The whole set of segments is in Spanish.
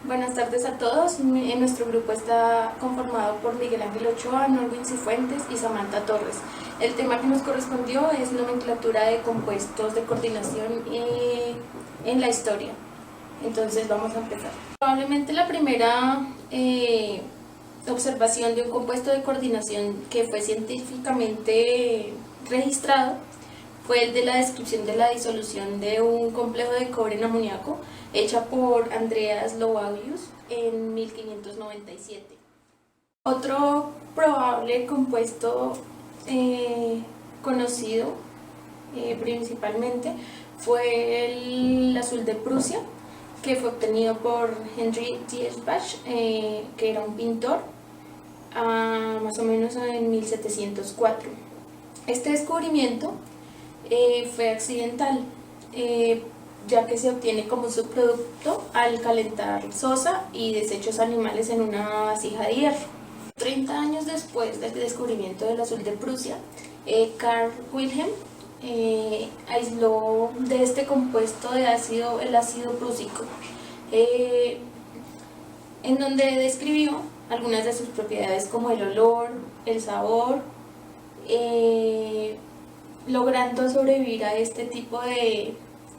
Buenas tardes a todos. Nuestro grupo está conformado por Miguel Ángel Ochoa, Norwin Cifuentes y Samantha Torres. El tema que nos correspondió es nomenclatura de compuestos de coordinación en la historia. Entonces vamos a empezar. Probablemente la primera observación de un compuesto de coordinación que fue científicamente registrado fue el de la descripción de la disolución de un complejo de cobre en amoníaco hecha por Andreas Lovavius en 1597. Otro probable compuesto conocido principalmente fue el azul de Prusia, que fue obtenido por Henry Diesbach, que era un pintor, más o menos en 1704. Este descubrimiento fue accidental, ya que se obtiene como subproducto al calentar sosa y desechos animales en una vasija de hierro. 30 años después del descubrimiento del azul de Prusia, Carl Wilhelm aisló de este compuesto de ácido el ácido prúsico, en donde describió algunas de sus propiedades como el olor, el sabor, logrando sobrevivir a este tipo de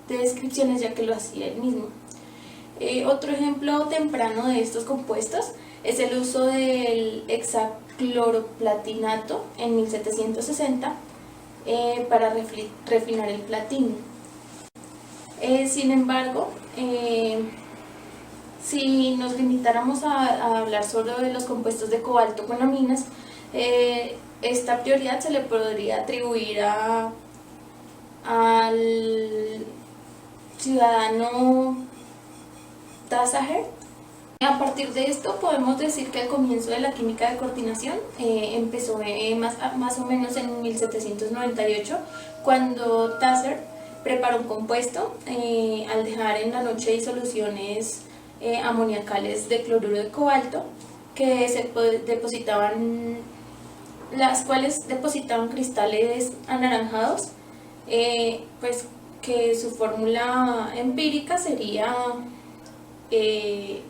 descripciones, ya que lo hacía él mismo. Otro ejemplo temprano de estos compuestos es el uso del hexacloroplatinato en 1760 para refinar el platino. Sin embargo, si nos limitáramos a hablar solo de los compuestos de cobalto con aminas, esta prioridad se le podría atribuir al ciudadano Tasager. A partir de esto podemos decir que el comienzo de la química de coordinación empezó más o menos en 1798, cuando Taser preparó un compuesto al dejar en la noche disoluciones amoniacales de cloruro de cobalto, que se depositaban, las cuales depositaban cristales anaranjados, pues que su fórmula empírica sería COCl3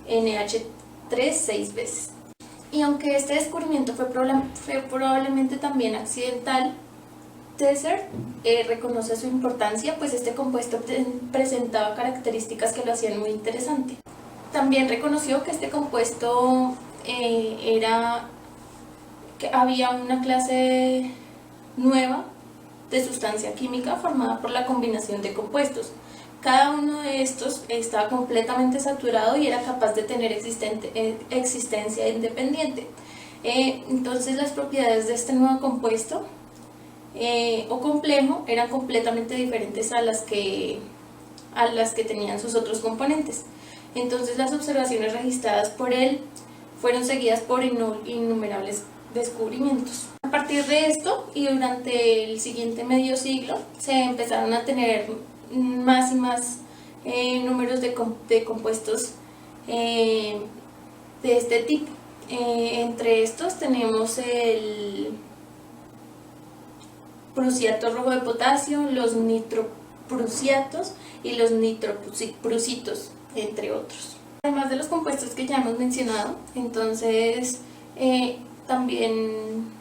NH3 6 veces. Y aunque este descubrimiento fue probablemente también accidental, Tesser reconoce su importancia, pues este compuesto presentaba características que lo hacían muy interesante. También reconoció que este compuesto que había una clase nueva de sustancia química formada por la combinación de compuestos. Cada uno de estos estaba completamente saturado y era capaz de tener existencia independiente. Entonces las propiedades de este nuevo compuesto o complejo eran completamente diferentes a las que tenían sus otros componentes. Entonces las observaciones registradas por él fueron seguidas por innumerables descubrimientos. A partir de esto y durante el siguiente medio siglo se empezaron a tener más y más números de compuestos de este tipo. Entre estos tenemos el prusiato rojo de potasio, los nitroprusiatos y los nitroprusitos, entre otros. Además de los compuestos que ya hemos mencionado, entonces también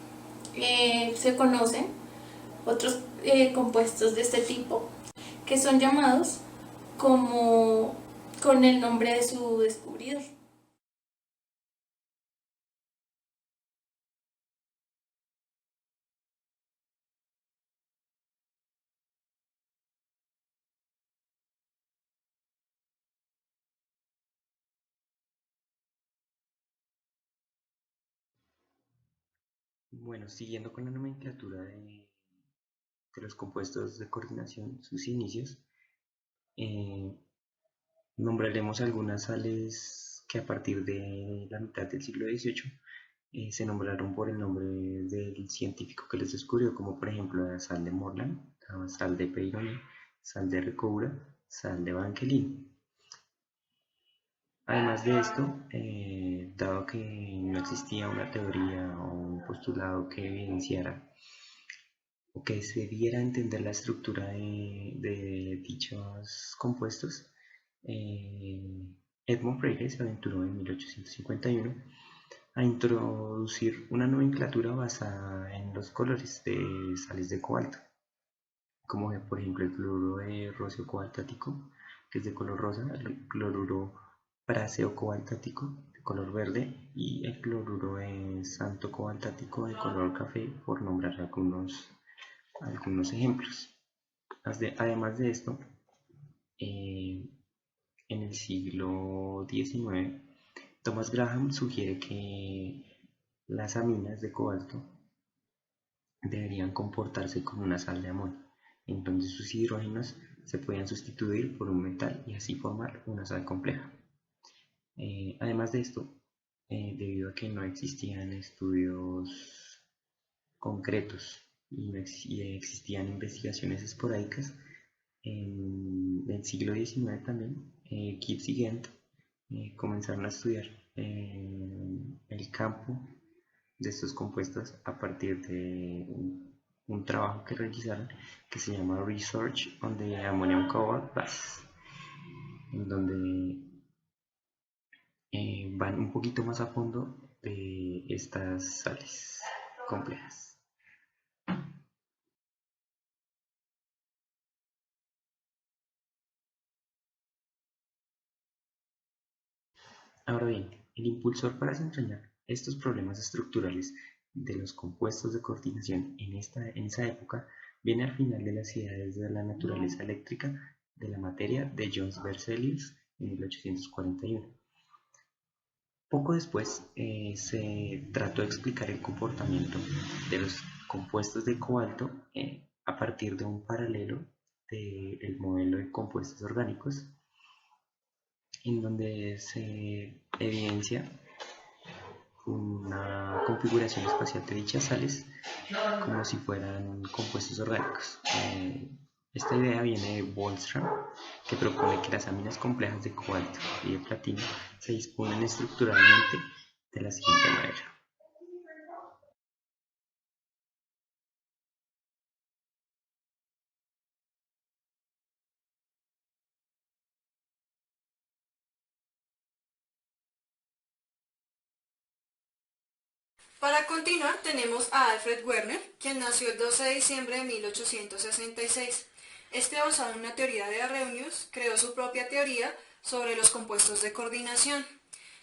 se conocen otros compuestos de este tipo, que son llamados con el nombre de su descubridor. Bueno, siguiendo con la nomenclatura de los compuestos de coordinación, sus inicios, eh, nombraremos algunas sales que a partir de la mitad del siglo XVIII se nombraron por el nombre del científico que les descubrió, como por ejemplo la sal de Morland, la sal de Peyronie, sal de Recoura, sal de Banquelin. Además de esto, dado que no existía una teoría o un postulado que evidenciara o que se diera a entender la estructura de dichos compuestos, Edmond Freire se aventuró en 1851 a introducir una nomenclatura basada en los colores de sales de cobalto, como por ejemplo el cloruro de rocio cobaltático, que es de color rosa, el cloruro praseo cobaltático de color verde y el cloruro de santo cobaltático de color café, por nombrar algunos ejemplos. Además de esto, en el siglo XIX, Thomas Graham sugiere que las aminas de cobalto deberían comportarse como una sal de amonio. Entonces sus hidrógenos se podían sustituir por un metal y así formar una sal compleja. Además de esto, debido a que no existían estudios concretos y existían investigaciones esporádicas, en el siglo XIX también, Gibbs y Ghent comenzaron a estudiar el campo de estos compuestos a partir de un trabajo que realizaron que se llama Research on the Ammonium Cobalt Bases, en donde van un poquito más a fondo de estas sales complejas. Ahora bien, el impulsor para desentrañar estos problemas estructurales de los compuestos de coordinación en esa época viene al final de las ideas de la naturaleza eléctrica de la materia de Jöns Berzelius en 1841. Poco después se trató de explicar el comportamiento de los compuestos de cobalto a partir de un paralelo del modelo de compuestos orgánicos, en donde se evidencia una configuración espacial de dichas sales como si fueran compuestos orgánicos. Esta idea viene de Bohlström, que propone que las aminas complejas de cobalto y de platino se disponen estructuralmente de la siguiente manera. Para continuar tenemos a Alfred Werner, quien nació el 12 de diciembre de 1866. Este, basado en una teoría de Arrhenius, creó su propia teoría sobre los compuestos de coordinación,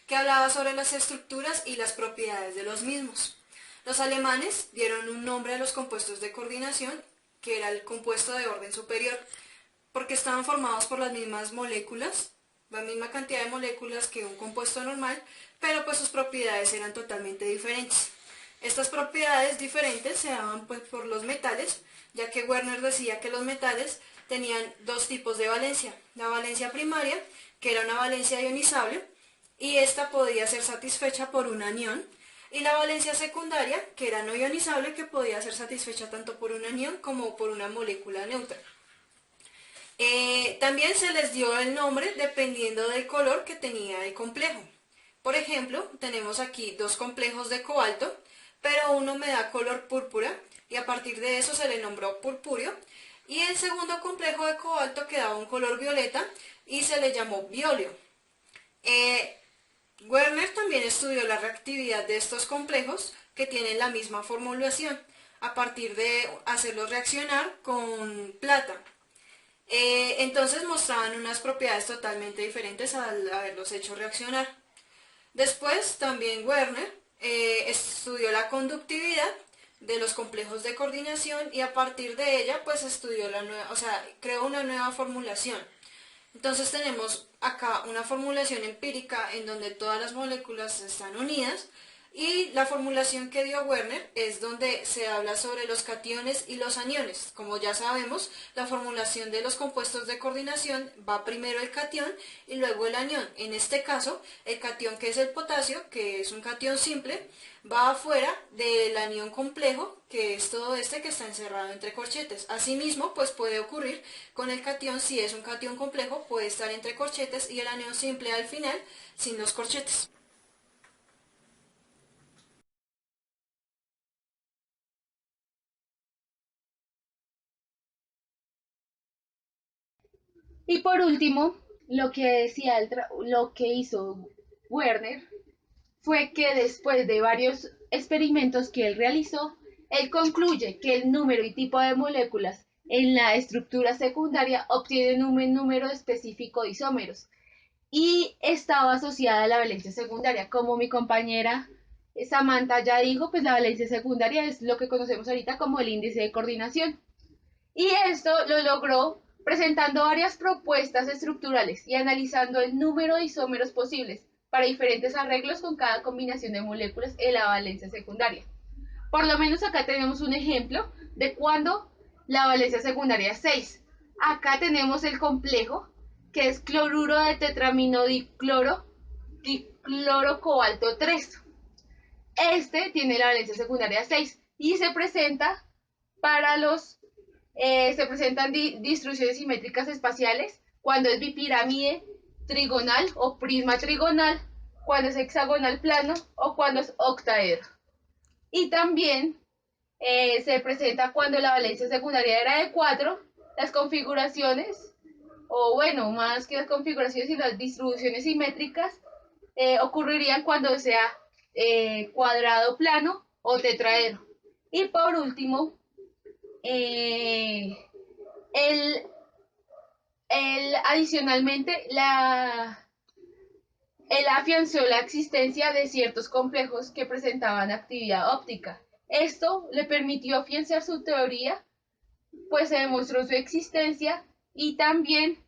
que hablaba sobre las estructuras y las propiedades de los mismos. Los alemanes dieron un nombre a los compuestos de coordinación, que era el compuesto de orden superior, porque estaban formados por las mismas moléculas, la misma cantidad de moléculas que un compuesto normal, pero pues sus propiedades eran totalmente diferentes. Estas propiedades diferentes se daban pues por los metales, ya que Werner decía que los metales tenían dos tipos de valencia. La valencia primaria, que era una valencia ionizable, y esta podía ser satisfecha por un anión, y la valencia secundaria, que era no ionizable, que podía ser satisfecha tanto por un anión como por una molécula neutra. También se les dio el nombre dependiendo del color que tenía el complejo. Por ejemplo, tenemos aquí dos complejos de cobalto, pero uno me da color púrpura y a partir de eso se le nombró purpúreo, y el segundo complejo de cobalto que daba un color violeta y se le llamó biolio. Werner también estudió la reactividad de estos complejos que tienen la misma formulación a partir de hacerlos reaccionar con plata. Entonces mostraban unas propiedades totalmente diferentes al haberlos hecho reaccionar. Después también Werner estudió la conductividad de los complejos de coordinación y a partir de ella pues estudió creó una nueva formulación. Entonces tenemos acá una formulación empírica en donde todas las moléculas están unidas, y la formulación que dio Werner es donde se habla sobre los cationes y los aniones. Como ya sabemos, la formulación de los compuestos de coordinación va primero el catión y luego el anión. En este caso, el catión, que es el potasio, que es un catión simple, va afuera del anión complejo, que es todo este que está encerrado entre corchetes. Asimismo, pues puede ocurrir con el catión, si es un catión complejo, puede estar entre corchetes, y el anión simple al final, sin los corchetes. Y por último, lo que hizo Werner fue que después de varios experimentos que él realizó, él concluye que el número y tipo de moléculas en la estructura secundaria obtienen un número específico de isómeros y estaba asociada a la valencia secundaria. Como mi compañera Samantha ya dijo, pues la valencia secundaria es lo que conocemos ahorita como el índice de coordinación. Y esto lo logró presentando varias propuestas estructurales y analizando el número de isómeros posibles para diferentes arreglos con cada combinación de moléculas en la valencia secundaria. Por lo menos acá tenemos un ejemplo de cuando la valencia secundaria es 6. Acá tenemos el complejo que es cloruro de tetraminodicloro dicloro cobalto 3. Este tiene la valencia secundaria 6 y se presenta para los se presentan distribuciones simétricas espaciales cuando es bipirámide trigonal o prisma trigonal, cuando es hexagonal plano o cuando es octaedro. Y también se presenta cuando la valencia secundaria era de 4, las configuraciones, o bueno, más que las configuraciones y las distribuciones simétricas, ocurrirían cuando sea cuadrado plano o tetraedro. Y por último, eh, el, adicionalmente, él afianzó la existencia de ciertos complejos que presentaban actividad óptica. Esto le permitió afianzar su teoría, pues se demostró su existencia y también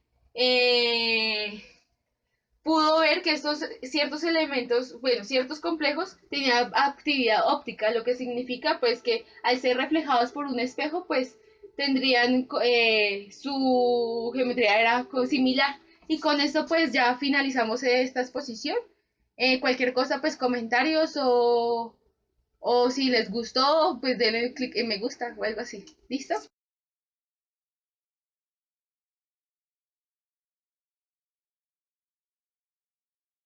pudo ver que estos ciertos elementos, bueno, ciertos complejos tenían actividad óptica, lo que significa pues que al ser reflejados por un espejo, pues tendrían su geometría era similar. Y con esto pues ya finalizamos esta exposición. Cualquier cosa pues comentarios o si les gustó pues denle clic en me gusta o algo así. ¿Listo?